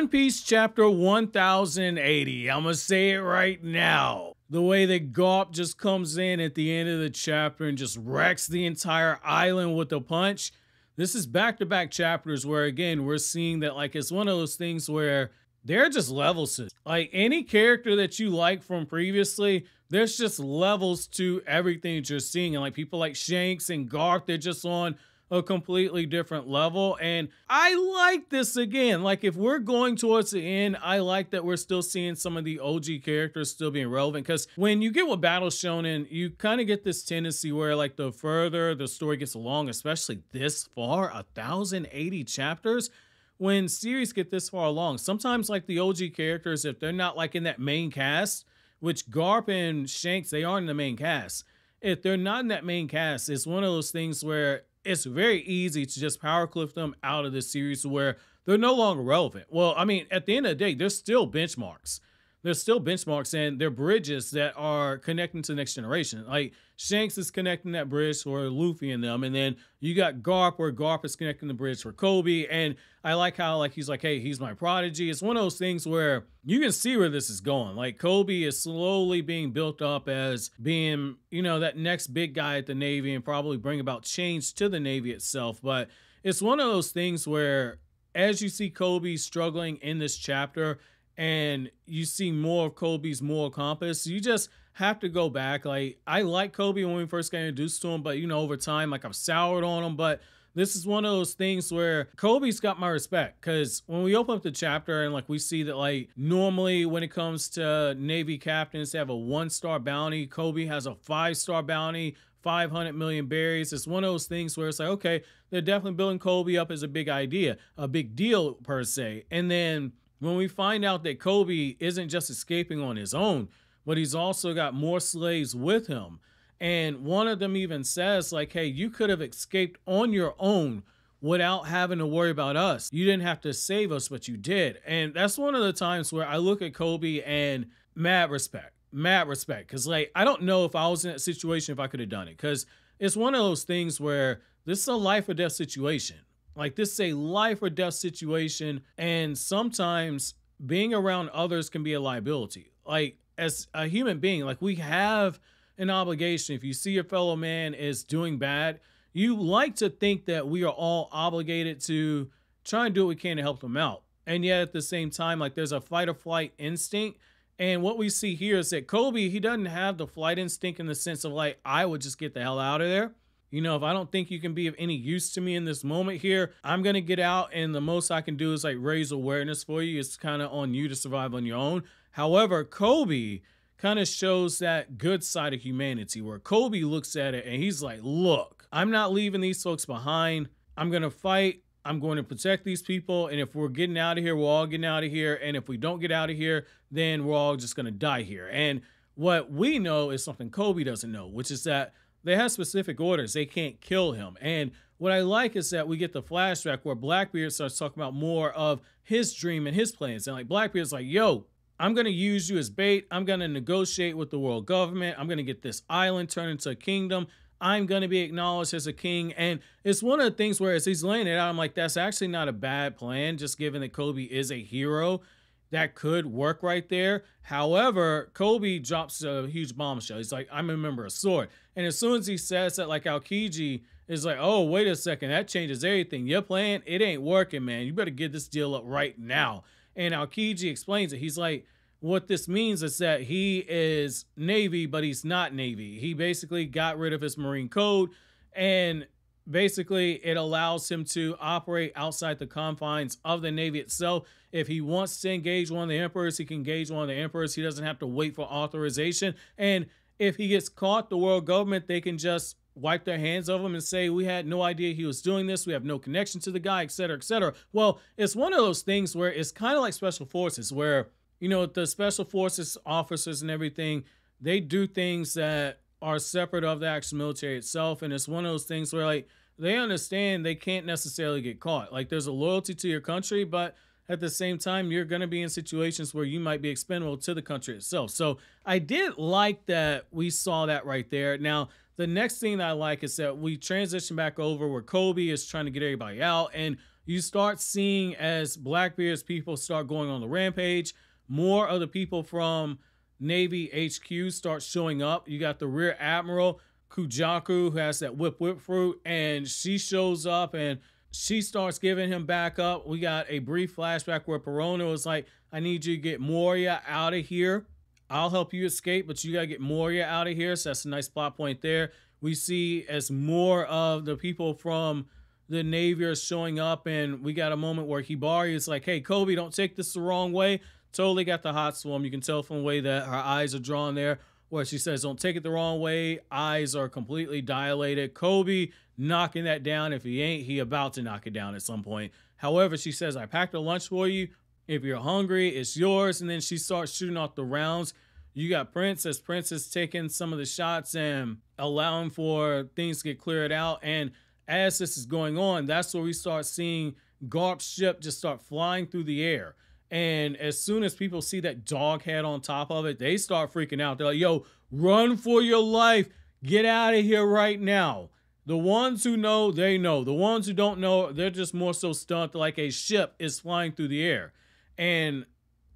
One Piece chapter 1080. I'm gonna say it right now. The way that Garp just comes in at the end of the chapter and just wrecks the entire island with a punch. This is back-to-back chapters where, again, we're seeing that, like, it's one of those things where they're just levels. Like, any character that you like from previously, there's just levels to everything that you're seeing. And, like, people like Shanks and Garp, they're just on a completely different level. And I like this again. Like, if we're going towards the end, I like that we're still seeing some of the OG characters still being relevant, because when you get with Battle Shonen, you kind of get this tendency where, like, the further the story gets along, especially this far, 1080 chapters, when series get this far along, sometimes, like, the OG characters, if they're not, like, in that main cast, which Garp and Shanks, they are in the main cast. If they're not in that main cast, it's one of those things where it's very easy to just power clip them out of the series where they're no longer relevant. Well, I mean, at the end of the day, there's still benchmarks. There's still benchmarks, and they're bridges that are connecting to the next generation. Like, Shanks is connecting that bridge for Luffy and them, and then you got Garp, where Garp is connecting the bridge for Koby. And I like how, like, he's like, hey, he's my prodigy. It's one of those things where you can see where this is going. Like, Koby is slowly being built up as being, you know, that next big guy at the Navy and probably bring about change to the Navy itself. But it's one of those things where, as you see Koby struggling in this chapter, and you see more of Koby's moral compass, you just have to go back. Like, I like Koby when we first got introduced to him, but, you know, over time, like, I've soured on him. But this is one of those things where Koby's got my respect, because when we open up the chapter and, like, we see that, like, normally when it comes to Navy captains, they have a 1-star bounty. Koby has a 5-star bounty, 500 million berries. It's one of those things where it's like, okay, they're definitely building Koby up as a big idea, a big deal per se. And then when we find out that Koby isn't just escaping on his own, but he's also got more slaves with him. And one of them even says, like, hey, you could have escaped on your own without having to worry about us. You didn't have to save us, but you did. And that's one of the times where I look at Koby and mad respect. Because, like, I don't know if I was in that situation if I could have done it. Because it's one of those things where this is a life or death situation. Like, this is a life or death situation, and sometimes being around others can be a liability. Like, as a human being, like, we have an obligation. If you see your fellow man is doing bad, you like to think that we are all obligated to try and do what we can to help them out. And yet at the same time, like, there's a fight or flight instinct. And what we see here is that Koby, he doesn't have the flight instinct in the sense of, like, I would just get the hell out of there. You know, if I don't think you can be of any use to me in this moment here, I'm going to get out, and the most I can do is, like, raise awareness for you. It's kind of on you to survive on your own. However, Koby kind of shows that good side of humanity where Koby looks at it and he's like, look, I'm not leaving these folks behind. I'm going to fight. I'm going to protect these people. And if we're getting out of here, we're all getting out of here. And if we don't get out of here, then we're all just going to die here. And what we know is something Koby doesn't know, which is that they have specific orders. They can't kill him. And what I like is that we get the flashback where Blackbeard starts talking about more of his dream and his plans. And, like, Blackbeard's like, yo, I'm going to use you as bait. I'm going to negotiate with the world government. I'm going to get this island turned into a kingdom. I'm going to be acknowledged as a king. And it's one of the things where as he's laying it out, I'm like, that's actually not a bad plan, just given that Koby is a hero. That could work right there. However, Koby drops a huge bombshell. He's like, I'm a member of Sword. And as soon as he says that, like, Aokiji is like, oh, wait a second, that changes everything. Your plan, it ain't working, man. You better get this deal up right now. And Aokiji explains it. He's like, what this means is that he is Navy, but he's not Navy. He basically got rid of his Marine code, and basically it allows him to operate outside the confines of the Navy itself. If he wants to engage one of the emperors, he can engage one of the emperors. He doesn't have to wait for authorization. And if he gets caught, the world government, they can just wipe their hands of him and say, we had no idea he was doing this. We have no connection to the guy, etc., etc. Well, it's one of those things where it's kind of like special forces where, you know, the special forces officers and everything, they do things that are separate of the actual military itself. And it's one of those things where, like, they understand they can't necessarily get caught. Like, there's a loyalty to your country, but at the same time, you're going to be in situations where you might be expendable to the country itself. So I did like that we saw that right there. Now, the next thing that I like is that we transition back over where Koby is trying to get everybody out. And you start seeing as Blackbeard's people start going on the rampage, more of the people from Navy HQ start showing up. You got the Rear Admiral Kujaku, who has that whip fruit, and she shows up and she starts giving him back up. We got a brief flashback where Perona was like, I need you to get Moria out of here. I'll help you escape, but you gotta get Moria out of here. So that's a nice plot point there. We see as more of the people from the Navy are showing up, and we got a moment where Hibari is like, hey, Koby, don't take this the wrong way. Totally got the hot swim. You can tell from the way that her eyes are drawn there, where she says, don't take it the wrong way. Eyes are completely dilated. Koby knocking that down. If he ain't, he about to knock it down at some point. However, she says, I packed a lunch for you. If you're hungry, it's yours. And then she starts shooting off the rounds. You got Prince, as Prince is taking some of the shots and allowing for things to get cleared out. And as this is going on, that's where we start seeing Garp's ship just start flying through the air. And as soon as people see that dog head on top of it, they start freaking out. They're like, yo, run for your life. Get out of here right now. The ones who know, they know. The ones who don't know, they're just more so stunned like a ship is flying through the air. And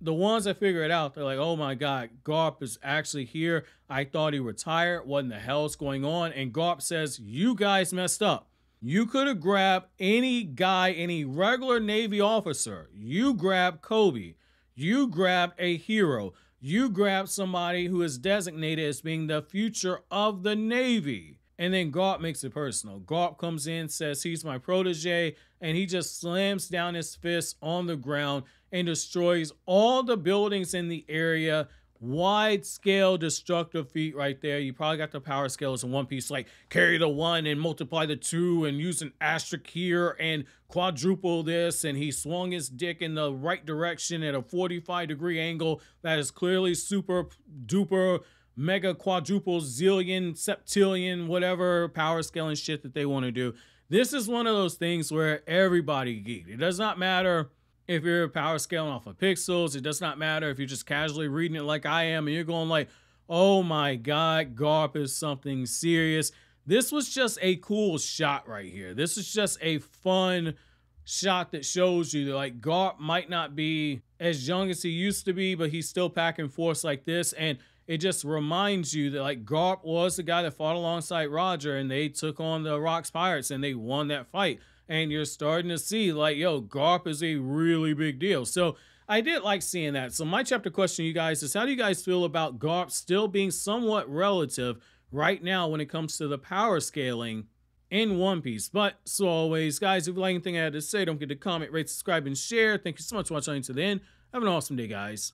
the ones that figure it out, they're like, oh my God, Garp is actually here. I thought he retired. What in the hell's going on? And Garp says, you guys messed up. You could have grabbed any guy, any regular Navy officer. You grabbed Koby. You grabbed a hero. You grabbed somebody who is designated as being the future of the Navy. And then Garp makes it personal. Garp comes in, says he's my protege, and he just slams down his fist on the ground and destroys all the buildings in the area. Wide scale destructive feat right there. You probably got the power scales in One Piece, like carry the 1 and multiply the 2 and use an asterisk here and quadruple this. And he swung his dick in the right direction at a 45-degree angle. That is clearly super duper mega quadruple zillion septillion whatever power scaling shit that they want to do. This is one of those things where everybody geeked. It does not matter if you're power scaling off of pixels. It does not matter if you're just casually reading it like I am and you're going like, oh my God, Garp is something serious. This was just a cool shot right here. This is just a fun shot that shows you that like Garp might not be as young as he used to be, but he's still packing force like this. And it just reminds you that like Garp was the guy that fought alongside Roger and they took on the Rocks Pirates and they won that fight. And you're starting to see like, yo, Garp is a really big deal. So I did like seeing that. So my chapter question to you guys is, how do you guys feel about Garp still being somewhat relative right now when it comes to the power scaling in One Piece? But so always, guys, if you like anything I had to say, don't forget to comment, rate, subscribe, and share. Thank you so much for watching to the end. Have an awesome day, guys.